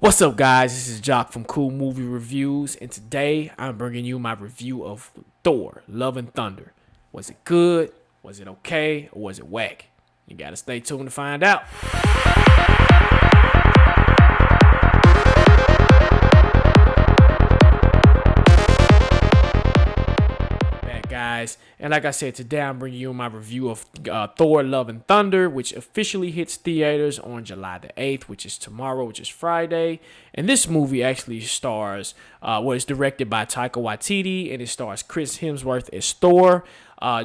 What's up, guys? This is Jock from Cool Movie Reviews, and today I'm bringing you my review of Thor: Love and Thunder. Was it good? Was it okay? Or was it whack? You gotta stay tuned to find out. Guys, and like I said, today I'm bringing you my review of Thor: Love and Thunder, which officially hits theaters on July the 8th, which is tomorrow, which is Friday. And this movie actually stars, it's directed by Taika Waititi, and it stars Chris Hemsworth as Thor.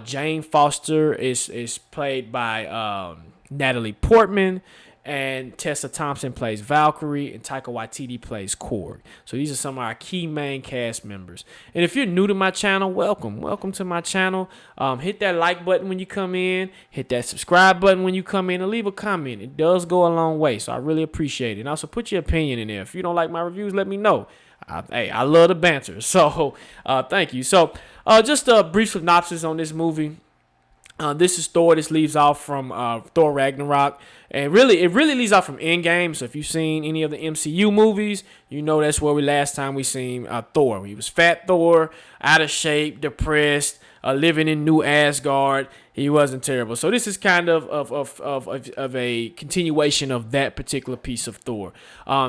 Jane Foster is played by Natalie Portman. And Tessa Thompson plays Valkyrie, and Taika Waititi plays Korg. So these are some of our key main cast members. And if you're new to my channel, welcome to my channel. Hit that like button when you come in, hit that subscribe button when you come in, and leave a comment. It does go a long way, so I really appreciate it. And also put your opinion in there. If you don't like my reviews, let me know. I love the banter, so thank you. So just a brief synopsis on this movie. This is Thor. This leaves off from Thor Ragnarok. And it really leads off from Endgame. So if you've seen any of the MCU movies, you know that's where last time we seen Thor. He was fat Thor, out of shape, depressed, living in New Asgard. He wasn't terrible. So this is kind of a continuation of that particular piece of Thor.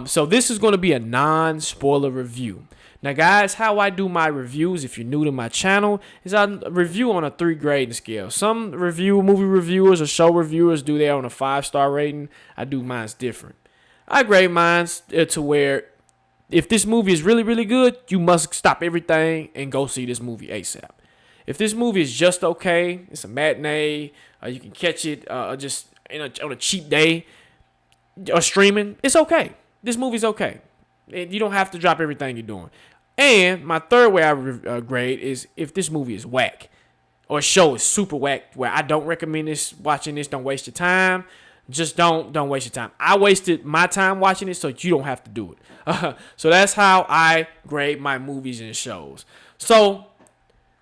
So this is going to be a non-spoiler review. Now, guys, how I do my reviews, if you're new to my channel, is I review on a 3 grading scale. Some movie reviewers or show reviewers do that on a 5-star rating. I do mine's different. I grade mine's to where if this movie is really, really good, you must stop everything and go see this movie ASAP. If this movie is just okay, it's a matinee, you can catch it just on a cheap day or streaming, it's okay. This movie's okay. You don't have to drop everything you're doing. And my third way I grade is if this movie is whack or a show is super whack, where I don't recommend watching this. Don't waste your time. Just don't waste your time. I wasted my time watching it, so you don't have to do it. So that's how I grade my movies and shows. So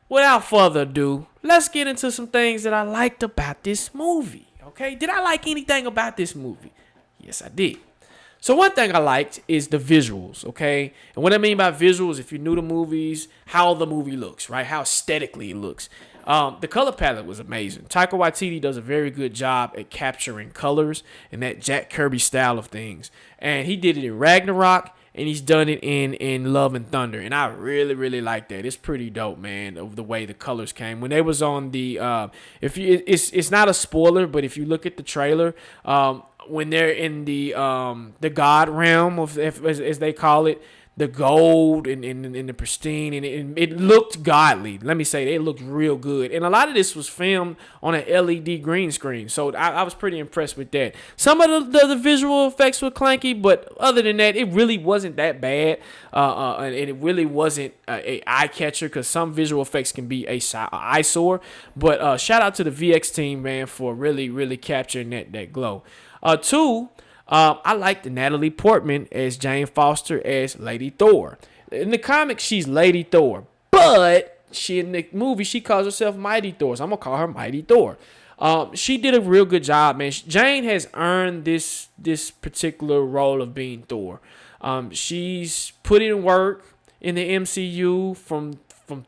without further ado, let's get into some things that I liked about this movie. Okay, did I like anything about this movie? Yes, I did. So one thing I liked is the visuals, okay? And what I mean by visuals, if you're new to movies, how the movie looks, right? How aesthetically it looks. The color palette was amazing. Taika Waititi does a very good job at capturing colors and that Jack Kirby style of things. And he did it in Ragnarok, and he's done it in Love and Thunder. And I really, really like that. It's pretty dope, man, of the way the colors came. When they was on the, it's not a spoiler, but if you look at the trailer, when they're in the God realm, as they call it, the gold and the pristine, and it looked godly. Let me say, it looked real good. And a lot of this was filmed on an LED green screen, so I was pretty impressed with that. Some of the visual effects were clanky, but other than that, it really wasn't that bad. And it really wasn't a eye catcher, because some visual effects can be a eyesore. But shout out to the VX team, man, for really, really capturing that glow. Two, I like the Natalie Portman as Jane Foster as Lady Thor. In the comics, she's Lady Thor, but in the movie, she calls herself Mighty Thor, so I'm going to call her Mighty Thor. She did a real good job, man. Jane has earned this particular role of being Thor. She's put in work in the MCU from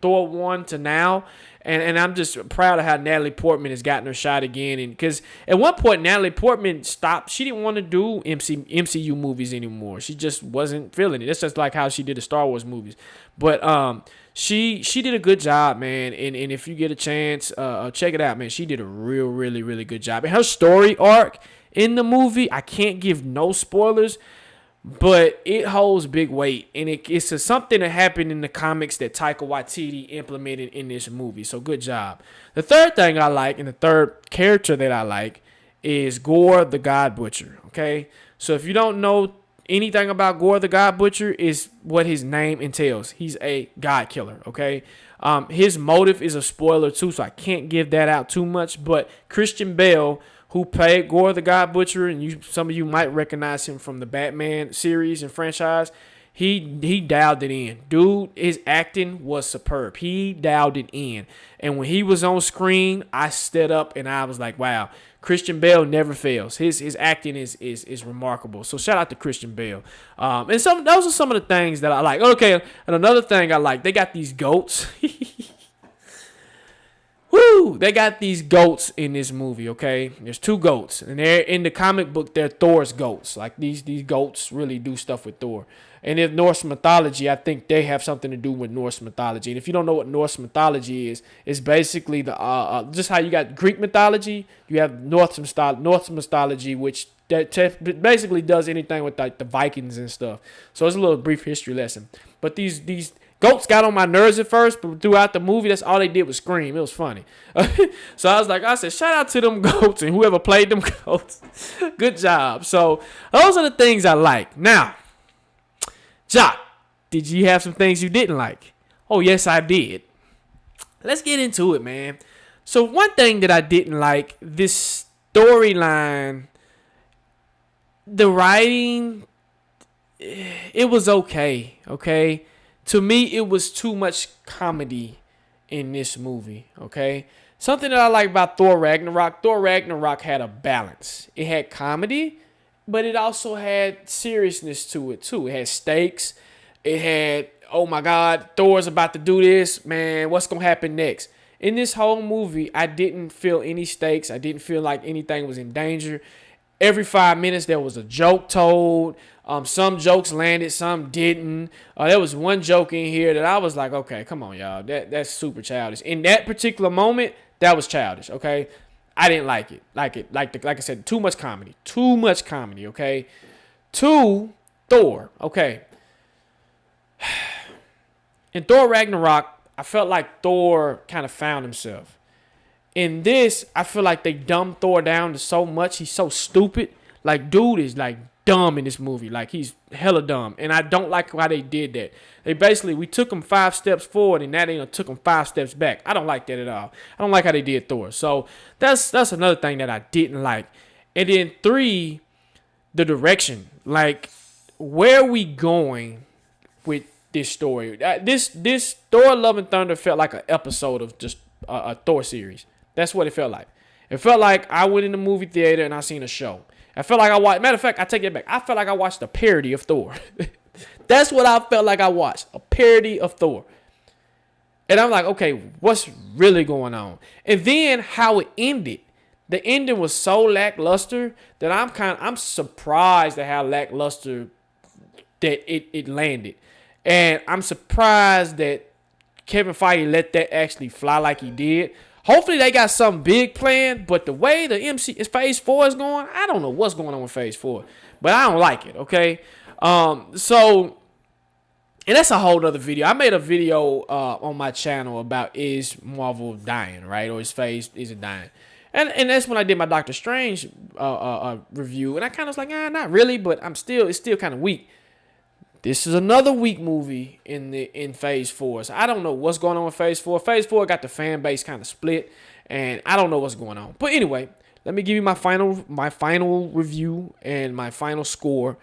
Thor 1 to now. And I'm just proud of how Natalie Portman has gotten her shot again. And because at one point, Natalie Portman stopped. She didn't want to do MCU movies anymore. She just wasn't feeling it. That's just like how she did the Star Wars movies. But she did a good job, man. And if you get a chance, check it out, man. She did a really, really good job. And her story arc in the movie, I can't give no spoilers, but it holds big weight, and it's something that happened in the comics that Taika Waititi implemented in this movie. So good job. The third thing I like, and the third character that I like, is Gorr the God Butcher. Okay, so if you don't know anything about Gorr the God Butcher, is what his name entails. He's a God killer. Okay, his motive is a spoiler too, so I can't give that out too much. But Christian Bale, who played Gorr the God Butcher, and some of you might recognize him from the Batman series and franchise, he dialed it in. Dude, his acting was superb. He dialed it in. And when he was on screen, I stood up and I was like, wow. Christian Bale never fails. His acting is remarkable. So shout out to Christian Bale. And those are some of the things that I like. Okay, and another thing I like, they got these goats. Woo! They got these goats in this movie, okay? There's 2 goats. And they're in the comic book, they're Thor's goats. Like these goats really do stuff with Thor. And in Norse mythology, I think they have something to do with Norse mythology. And if you don't know what Norse mythology is, it's basically the just how you got Greek mythology, you have Norse mythology, which that basically does anything with like the Vikings and stuff. So it's a little brief history lesson. But these goats got on my nerves at first, but throughout the movie, that's all they did was scream. It was funny. So I said, shout out to them goats and whoever played them goats. Good job. So those are the things I like. Now, Jock, did you have some things you didn't like? Oh, yes, I did. Let's get into it, man. So one thing that I didn't like, this storyline, the writing, it was okay. To me, it was too much comedy in this movie, okay? Something that I like about Thor Ragnarok had a balance. It had comedy, but it also had seriousness to it, too. It had stakes. It had, oh my God, Thor's about to do this. Man, what's going to happen next? In this whole movie, I didn't feel any stakes. I didn't feel like anything was in danger. Every 5 minutes, there was a joke told. Some jokes landed, some didn't. There was one joke in here that I was like, okay, come on, y'all. That's super childish. In that particular moment, that was childish, okay? I didn't like it. Like I said, too much comedy, okay? 2, Thor, okay. In Thor Ragnarok, I felt like Thor kind of found himself. In this, I feel like they dumbed Thor down to so much. He's so stupid. Like, dude is like dumb in this movie. Like, he's hella dumb. And I don't like why they did that. We took him 5 steps forward and now they took him 5 steps back. I don't like that at all. I don't like how they did Thor. So that's another thing that I didn't like. And then 3, the direction. Like, where are we going with this story? This Thor Love and Thunder felt like an episode of just a Thor series. That's what it felt like. It felt like I went in the movie theater and I seen a show. I felt like I watched. Matter of fact, I take it back. I felt like I watched a parody of Thor. That's what I felt like I watched. A parody of Thor. And I'm like, okay, what's really going on? And then how it ended. The ending was so lackluster that I'm surprised at how lackluster that it landed. And I'm surprised that Kevin Feige let that actually fly like he did. Hopefully they got something big planned, but the way the Phase 4 is going, I don't know what's going on with Phase 4. But I don't like it, okay? And that's a whole other video. I made a video on my channel about is Marvel dying, right? Or is it dying? And that's when I did my Doctor Strange review. And I kind of was like, not really, but it's still kind of weak. This is another weak movie in Phase 4. So I don't know what's going on with Phase 4. Phase 4 got the fan base kind of split, and I don't know what's going on. But anyway, let me give you my final review and my final score,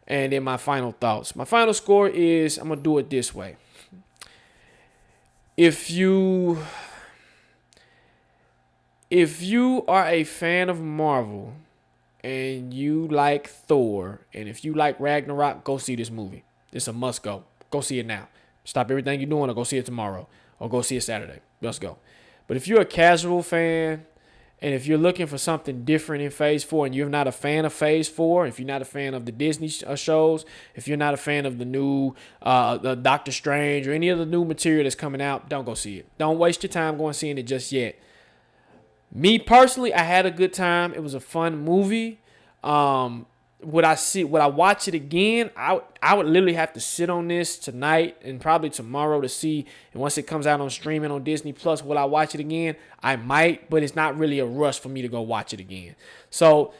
and then my final thoughts. My final score is, I'm gonna do it this way. If you are a fan of Marvel and you like Thor, and if you like Ragnarok, go see this movie. It's a must go. Go see it now. Stop everything you're doing or go see it tomorrow. Or go see it Saturday. Let's go. But if you're a casual fan, and if you're looking for something different in Phase 4, and you're not a fan of Phase 4, if you're not a fan of the Disney shows, if you're not a fan of the new the Doctor Strange or any of the new material that's coming out, don't go see it. Don't waste your time going seeing it just yet. Me personally, I had a good time. It was a fun movie. Would I watch it again? I would literally have to sit on this tonight and probably tomorrow to see. And once it comes out on streaming on Disney Plus, will I watch it again? I might, but it's not really a rush for me to go watch it again. So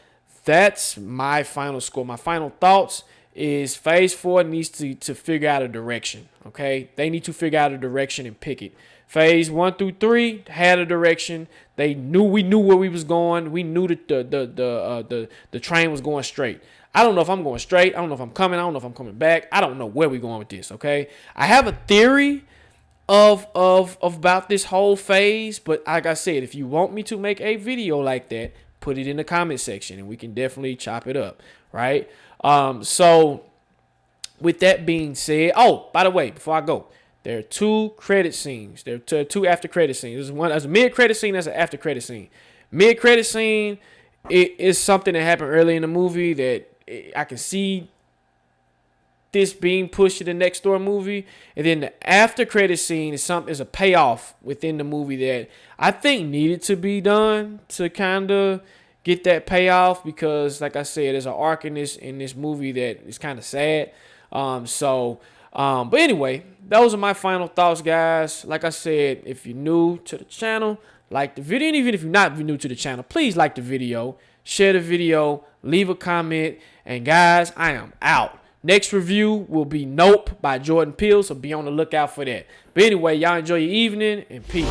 that's my final score. My final thoughts is Phase 4 needs to figure out a direction. Okay, they need to figure out a direction and pick it. Phase 1 through 3 had a direction. We knew where we was going. We knew that the train was going straight. I don't know if I'm going straight. I don't know if I'm coming. I don't know if I'm coming back. I don't know where we're going with this. Okay, I have a theory of about this whole phase, but like I said, if you want me to make a video like that, put it in the comment section and we can definitely chop it up, right? So with that being said, oh, by the way, before I go, there are 2 credit scenes. There are 2 after credit scenes. There's one as a mid credit scene, there's an after credit scene. Mid credit scene, it is something that happened early in the movie that I can see this being pushed to the next door movie. And then the after credit scene is a payoff within the movie that I think needed to be done to kind of get that payoff, because like I said, there's an arc in this movie that is kind of sad. But anyway, those are my final thoughts, guys. Like I said, if you're new to the channel, like the video. And even if you're not new to the channel, please like the video, share the video, leave a comment. And guys, I am out. Next review will be Nope by Jordan Peele, so be on the lookout for that. But anyway, y'all enjoy your evening, and peace.